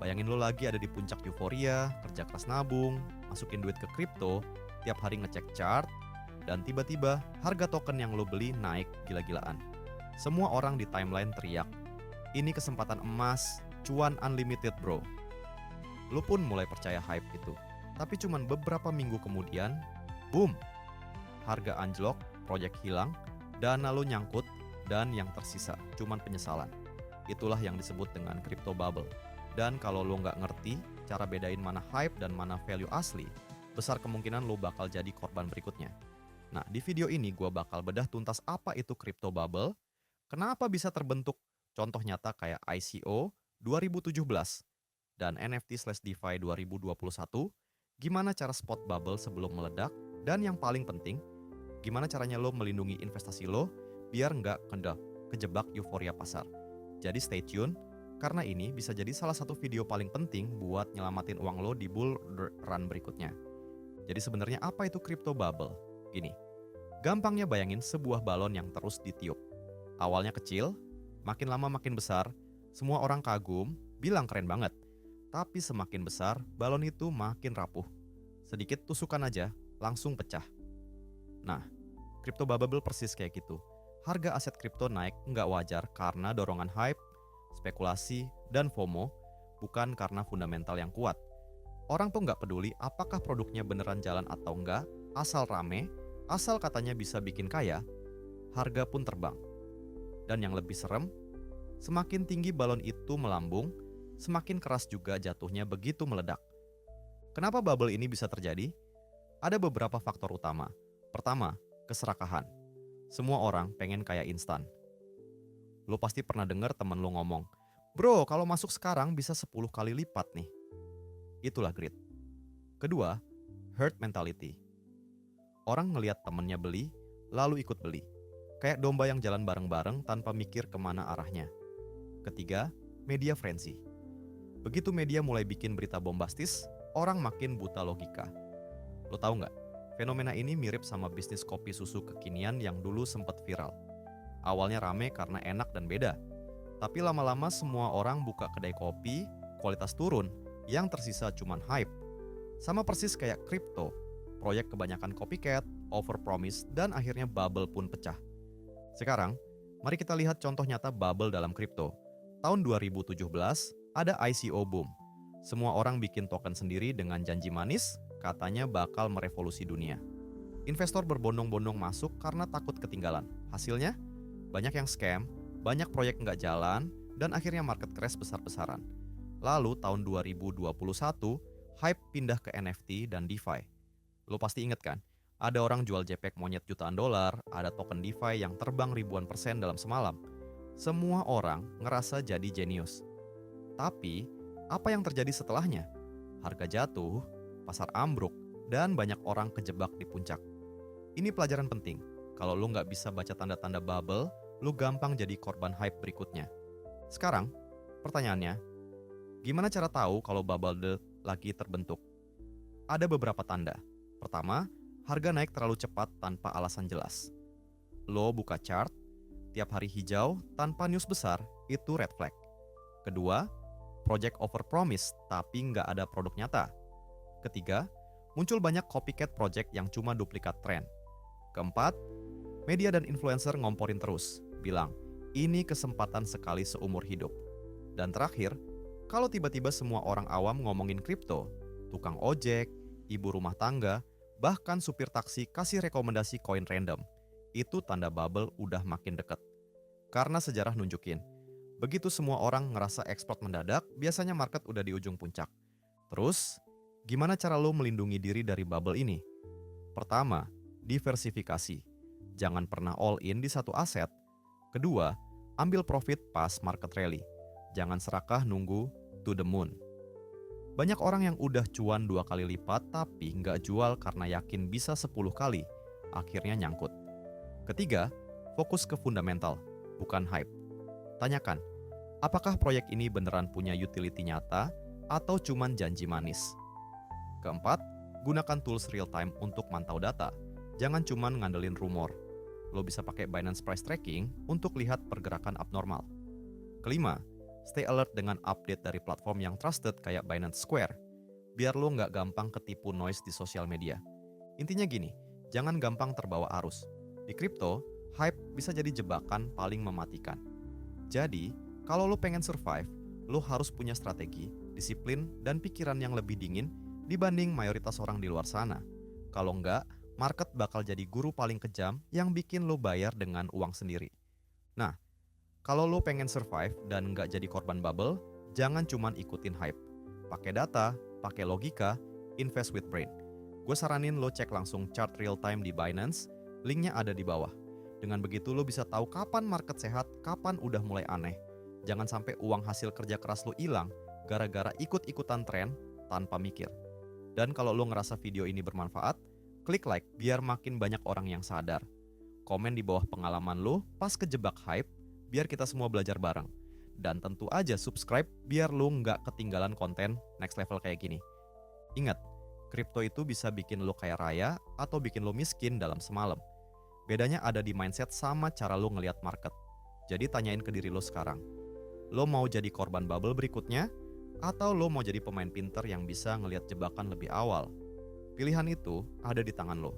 Bayangin lo lagi ada di puncak euforia, kerja keras nabung, masukin duit ke kripto, tiap hari ngecek chart, dan tiba-tiba harga token yang lo beli naik gila-gilaan. Semua orang di timeline teriak, ini kesempatan emas, cuan unlimited bro. Lo pun mulai percaya hype itu. Tapi cuman beberapa minggu kemudian, boom! Harga anjlok, proyek hilang, dana lo nyangkut, dan yang tersisa cuman penyesalan. Itulah yang disebut dengan crypto bubble. Dan kalau lo nggak ngerti cara bedain mana hype dan mana value asli, besar kemungkinan lo bakal jadi korban berikutnya. Nah, di video ini gue bakal bedah tuntas apa itu crypto bubble, kenapa bisa terbentuk, contoh nyata kayak ICO 2017 dan NFT/DeFi 2021, gimana cara spot bubble sebelum meledak, dan yang paling penting, gimana caranya lo melindungi investasi lo biar nggak kejebak euforia pasar. Jadi stay tune, karena ini bisa jadi salah satu video paling penting buat nyelamatin uang lo di bull run berikutnya. Jadi sebenarnya apa itu crypto bubble? Gini, gampangnya bayangin sebuah balon yang terus ditiup. Awalnya kecil, makin lama makin besar, semua orang kagum, bilang keren banget. Tapi semakin besar, balon itu makin rapuh. Sedikit tusukan aja, langsung pecah. Nah, crypto bubble persis kayak gitu. Harga aset kripto naik nggak wajar karena dorongan hype, spekulasi, dan FOMO, bukan karena fundamental yang kuat. Orang tuh nggak peduli apakah produknya beneran jalan atau enggak, asal rame, asal katanya bisa bikin kaya, harga pun terbang. Dan yang lebih serem, semakin tinggi balon itu melambung, semakin keras juga jatuhnya begitu meledak. Kenapa bubble ini bisa terjadi? Ada beberapa faktor utama. Pertama, keserakahan. Semua orang pengen kaya instan. Lo pasti pernah dengar temen lo ngomong, bro kalau masuk sekarang bisa 10 kali lipat nih. Itulah greed. Kedua, herd mentality. Orang ngelihat temennya beli, lalu ikut beli. Kayak domba yang jalan bareng-bareng tanpa mikir kemana arahnya. Ketiga, media frenzy. Begitu media mulai bikin berita bombastis, orang makin buta logika. Lo tahu nggak? Fenomena ini mirip sama bisnis kopi susu kekinian yang dulu sempat viral. Awalnya rame karena enak dan beda. Tapi lama-lama semua orang buka kedai kopi, kualitas turun, yang tersisa cuman hype. Sama persis kayak kripto, proyek kebanyakan copycat, overpromise, dan akhirnya bubble pun pecah. Sekarang, mari kita lihat contoh nyata bubble dalam kripto. Tahun 2017, ada ICO boom. Semua orang bikin token sendiri dengan janji manis, katanya bakal merevolusi dunia. Investor berbondong-bondong masuk karena takut ketinggalan. Hasilnya, banyak yang scam, banyak proyek nggak jalan, dan akhirnya market crash besar-besaran. Lalu tahun 2021, hype pindah ke NFT dan DeFi. Lo pasti inget kan? Ada orang jual JPEG monyet jutaan dolar, ada token DeFi yang terbang ribuan persen dalam semalam. Semua orang ngerasa jadi jenius. Tapi, apa yang terjadi setelahnya? Harga jatuh, pasar ambruk, dan banyak orang kejebak di puncak. Ini pelajaran penting. Kalau lo nggak bisa baca tanda-tanda bubble, lo gampang jadi korban hype berikutnya. Sekarang, pertanyaannya, gimana cara tahu kalau bubble lagi terbentuk? Ada beberapa tanda. Pertama, harga naik terlalu cepat tanpa alasan jelas. Lo buka chart, tiap hari hijau tanpa news besar, itu red flag. Kedua, project overpromise tapi nggak ada produk nyata. Ketiga, muncul banyak copycat project yang cuma duplikat tren. Keempat, media dan influencer ngomporin terus, bilang, ini kesempatan sekali seumur hidup. Dan terakhir, kalau tiba-tiba semua orang awam ngomongin kripto, tukang ojek, ibu rumah tangga, bahkan supir taksi kasih rekomendasi koin random, itu tanda bubble udah makin deket. Karena sejarah nunjukin, begitu semua orang ngerasa ekspor mendadak, biasanya market udah di ujung puncak. Terus, gimana cara lo melindungi diri dari bubble ini? Pertama, diversifikasi. Jangan pernah all in di satu aset. Kedua, ambil profit pas market rally. Jangan serakah nunggu to the moon. Banyak orang yang udah cuan 2 kali lipat tapi nggak jual karena yakin bisa 10 kali. Akhirnya nyangkut. Ketiga, fokus ke fundamental, bukan hype. Tanyakan, apakah proyek ini beneran punya utility nyata atau cuman janji manis? Keempat, gunakan tools real time untuk mantau data. Jangan cuman ngandelin rumor. Lo bisa pakai Binance Price Tracking untuk lihat pergerakan abnormal. Kelima, Stay alert dengan update dari platform yang trusted kayak Binance Square, biar lo nggak gampang ketipu noise di sosial media. Intinya gini, jangan gampang terbawa arus. Di kripto, hype bisa jadi jebakan paling mematikan. Jadi, kalau lo pengen survive, lo harus punya strategi, disiplin, dan pikiran yang lebih dingin dibanding mayoritas orang di luar sana. Kalau enggak, market bakal jadi guru paling kejam yang bikin lo bayar dengan uang sendiri. Nah, kalau lo pengen survive dan nggak jadi korban bubble, jangan cuman ikutin hype. Pakai data, pakai logika, invest with brain. Gue saranin lo cek langsung chart real time di Binance, linknya ada di bawah. Dengan begitu lo bisa tahu kapan market sehat, kapan udah mulai aneh. Jangan sampai uang hasil kerja keras lo hilang gara-gara ikut-ikutan tren tanpa mikir. Dan kalau lo ngerasa video ini bermanfaat, klik like biar makin banyak orang yang sadar. Komen di bawah pengalaman lo pas kejebak hype, biar kita semua belajar bareng. Dan tentu aja subscribe biar lo nggak ketinggalan konten next level kayak gini. Ingat, kripto itu bisa bikin lo kaya raya atau bikin lo miskin dalam semalam. Bedanya ada di mindset sama cara lo ngelihat market. Jadi tanyain ke diri lo sekarang. Lo mau jadi korban bubble berikutnya? Atau lo mau jadi pemain pinter yang bisa ngelihat jebakan lebih awal? Pilihan itu ada di tangan lo.